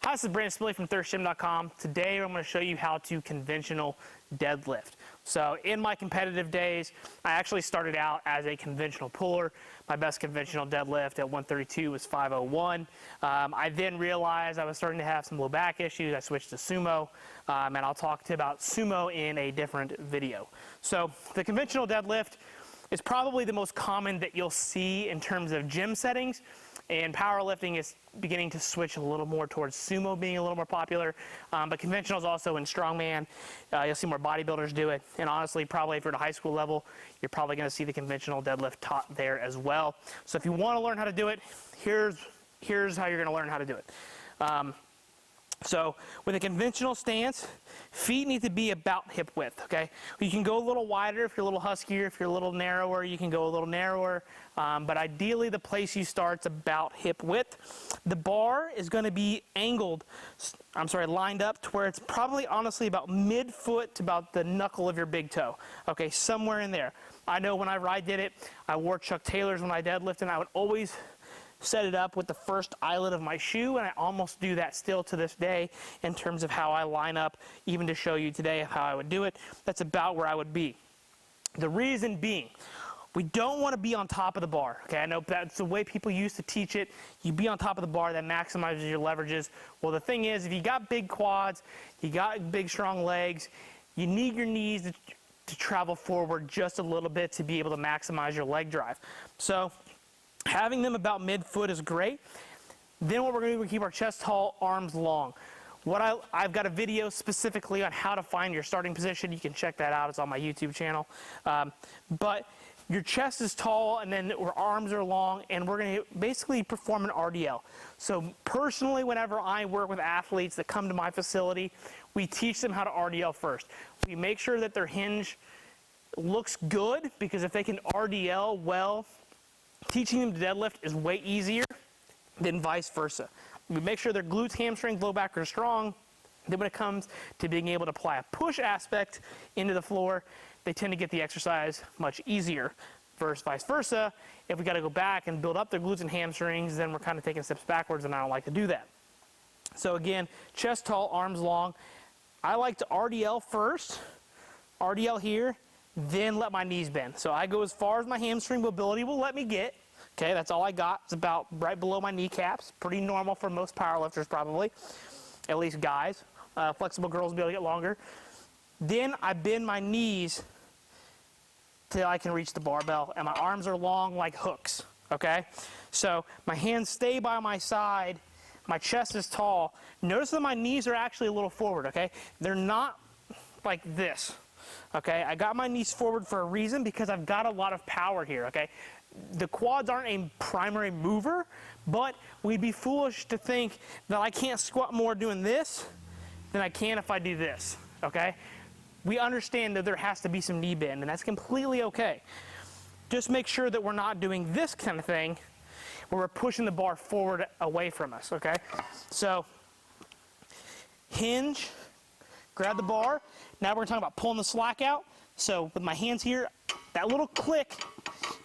Hi, this is Smitley from thirstgym.com. Today I'm going to show you how to conventional deadlift. So in my competitive days, I actually started out as a conventional puller. My best conventional deadlift at 132 was 501. I then realized I was starting to have some low back issues. I switched to sumo, and I'll talk to you about sumo in a different video. So the conventional deadlift is probably the most common that you'll see in terms of gym settings. And powerlifting is beginning to switch a little more towards sumo being a little more popular. But conventional is also in strongman. You'll see more bodybuilders do it. And honestly, probably if you're at a high school level, you're probably going to see the conventional deadlift taught there as well. So if you want to learn how to do it, here's how you're going to learn how to do it. So with a conventional stance, feet need to be about hip width, okay? You can go a little wider if you're a little huskier. If you're a little narrower, you can go a little narrower. But ideally, the place you start is about hip width. The bar is going to be lined up to where it's probably honestly about mid-foot to about the knuckle of your big toe, okay? Somewhere in there. I know when I did it, I wore Chuck Taylors when I deadlifted, and I would always set it up with the first eyelet of my shoe, and I almost do that still to this day in terms of how I line up, even to show you today how I would do it. That's about where I would be. The reason being, we don't want to be on top of the bar, okay? I know that's the way people used to teach it. You be on top of the bar, that maximizes your leverages. Well, the thing is, if you got big quads, you got big strong legs, you need your knees to travel forward just a little bit to be able to maximize your leg drive. So having them about mid-foot is great. Then what we're going to do is keep our chest tall, arms long. I've got a video specifically on how to find your starting position. You can check that out. It's on my YouTube channel. But your chest is tall, and then our arms are long, and we're going to basically perform an RDL. So personally, whenever I work with athletes that come to my facility, we teach them how to RDL first. We make sure that their hinge looks good, because if they can RDL well, teaching them to deadlift is way easier than vice versa. We make sure their glutes, hamstrings, low back are strong. Then when it comes to being able to apply a push aspect into the floor, they tend to get the exercise much easier versus vice versa. If we got to go back and build up their glutes and hamstrings, then we're kind of taking steps backwards, and I don't like to do that. So again, chest tall, arms long. I like to RDL first, RDL here, then let my knees bend. So I go as far as my hamstring mobility will let me get. Okay, that's all I got. It's about right below my kneecaps. Pretty normal for most powerlifters probably, at least guys. Flexible girls will be able to get longer. Then I bend my knees till I can reach the barbell, and my arms are long like hooks, okay? So my hands stay by my side, my chest is tall. Notice that my knees are actually a little forward, okay? They're not like this. Okay, I got my knees forward for a reason, because I've got a lot of power here, okay? The quads aren't a primary mover, but we'd be foolish to think that I can't squat more doing this than I can if I do this, okay? We understand that there has to be some knee bend, and that's completely okay. Just make sure that we're not doing this kind of thing where we're pushing the bar forward away from us, okay? So, hinge, grab the bar. Now we're going to talk about pulling the slack out. So with my hands here, that little click,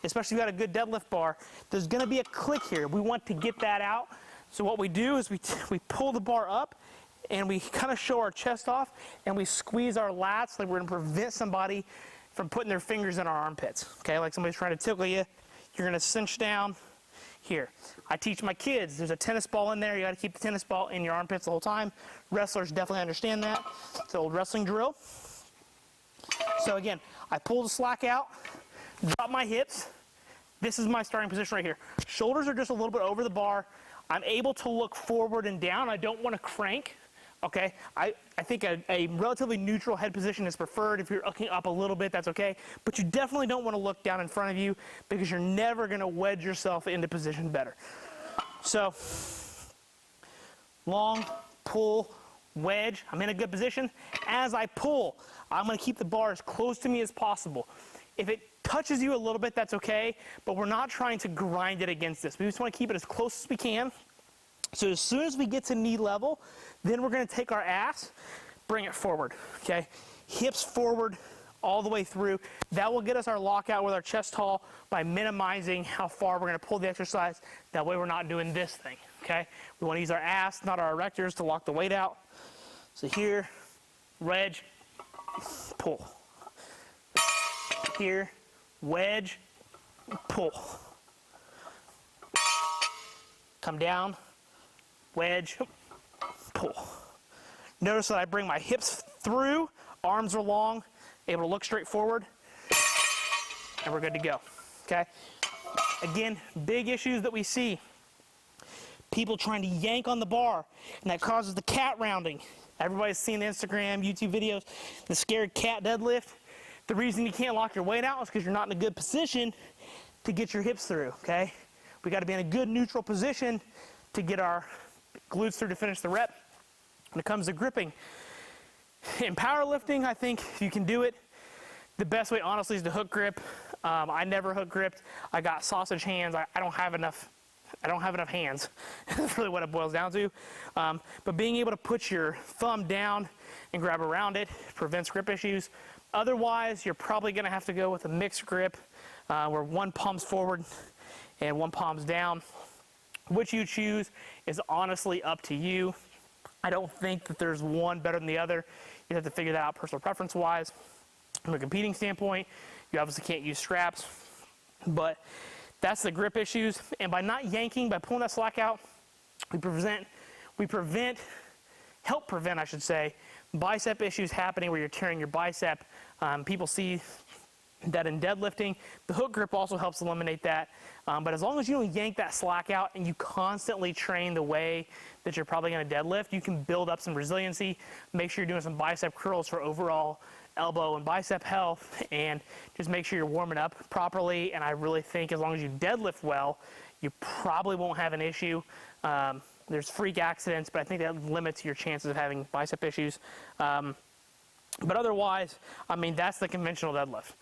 especially if you got a good deadlift bar, there's going to be a click here. We want to get that out. So what we do is we pull the bar up, and we kind of show our chest off, and we squeeze our lats like we're going to prevent somebody from putting their fingers in our armpits. Okay, like somebody's trying to tickle you. You're going to cinch down here. I teach my kids, there's a tennis ball in there. You got to keep the tennis ball in your armpits the whole time. Wrestlers definitely understand that. It's an old wrestling drill. So again, I pull the slack out, drop my hips. This is my starting position right here. Shoulders are just a little bit over the bar. I'm able to look forward and down. I don't want to crank. Okay, I think a relatively neutral head position is preferred. If you're looking up a little bit, that's okay. But you definitely don't want to look down in front of you, because you're never going to wedge yourself into position better. So, long, pull, wedge. I'm in a good position. As I pull, I'm going to keep the bar as close to me as possible. If it touches you a little bit, that's okay, but we're not trying to grind it against this. We just want to keep it as close as we can. So as soon as we get to knee level, then we're going to take our ass, bring it forward, okay? Hips forward all the way through. That will get us our lockout with our chest haul by minimizing how far we're gonna pull the exercise. That way we're not doing this thing, okay? We wanna use our ass, not our erectors, to lock the weight out. So here, wedge, pull. Here, wedge, pull. Come down, wedge, pull. Notice that I bring my hips through, arms are long, able to look straight forward, and we're good to go, okay? Again, big issues that we see. People trying to yank on the bar, and that causes the cat rounding. Everybody's seen the Instagram, YouTube videos, the scared cat deadlift. The reason you can't lock your weight out is because you're not in a good position to get your hips through, okay? We gotta be in a good neutral position to get our glutes through to finish the rep. When it comes to gripping, in powerlifting, I think you can do it. The best way, honestly, is to hook grip. I never hook gripped. I got sausage hands. I don't have enough hands. That's really what it boils down to. But being able to put your thumb down and grab around it prevents grip issues. Otherwise, you're probably gonna have to go with a mixed grip where one palm's forward and one palm's down. Which you choose is honestly up to you. I don't think that there's one better than the other. You have to figure that out personal preference wise. From a competing standpoint, you obviously can't use straps, but that's the grip issues. And by not yanking, by pulling that slack out, help prevent, I should say, bicep issues happening where you're tearing your bicep. People see that in deadlifting. The hook grip also helps eliminate that. But as long as you don't yank that slack out and you constantly train the way that you're probably gonna deadlift, you can build up some resiliency. Make sure you're doing some bicep curls for overall elbow and bicep health, and just make sure you're warming up properly. And I really think as long as you deadlift well, you probably won't have an issue. There's freak accidents, but I think that limits your chances of having bicep issues. But otherwise, I mean, that's the conventional deadlift.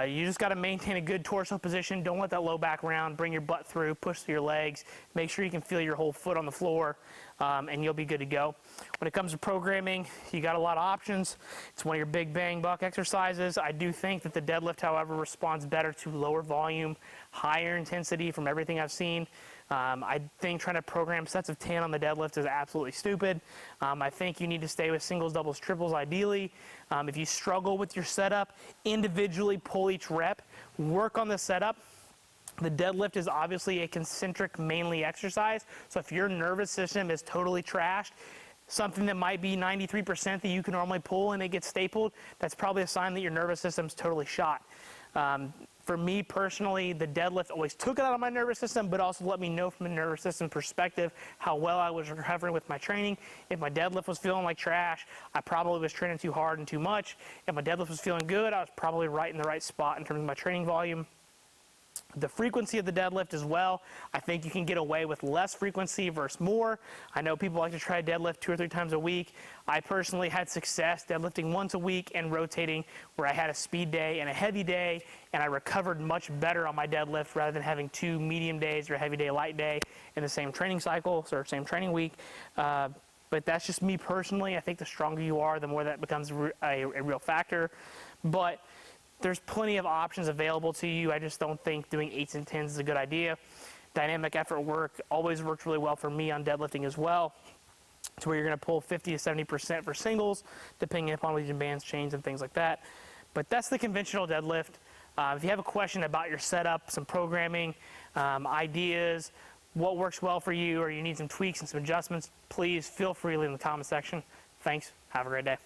You just got to maintain a good torso position. Don't let that low back round. Bring your butt through, push through your legs. Make sure you can feel your whole foot on the floor, and you'll be good to go. When it comes to programming, you got a lot of options. It's one of your big bang buck exercises. I do think that the deadlift, however, responds better to lower volume, higher intensity from everything I've seen. I think trying to program sets of 10 on the deadlift is absolutely stupid. I think you need to stay with singles, doubles, triples ideally. If you struggle with your setup, individually pull each rep, work on the setup. The deadlift is obviously a concentric mainly exercise. So if your nervous system is totally trashed, something that might be 93% that you can normally pull and it gets stapled, that's probably a sign that your nervous system's totally shot. For me personally, the deadlift always took it out of my nervous system, but also let me know from a nervous system perspective how well I was recovering with my training. If my deadlift was feeling like trash, I probably was training too hard and too much. If my deadlift was feeling good, I was probably right in the right spot in terms of my training volume. The frequency of the deadlift as well, I think you can get away with less frequency versus more. I know people like to try deadlift 2 or 3 times a week. I personally had success deadlifting once a week and rotating where I had a speed day and a heavy day, and I recovered much better on my deadlift rather than having 2 medium days or a heavy day, light day in the same training cycle or same training week. But that's just me personally. I think the stronger you are, the more that becomes a real factor. But there's plenty of options available to you. I just don't think doing 8s and 10s is a good idea. Dynamic effort work always worked really well for me on deadlifting as well, to where you're going to pull 50 to 70% for singles, depending upon legion bands, chains, and things like that. But that's the conventional deadlift. If you have a question about your setup, some programming, ideas, what works well for you, or you need some tweaks and some adjustments, please feel free to leave in the comment section. Thanks. Have a great day.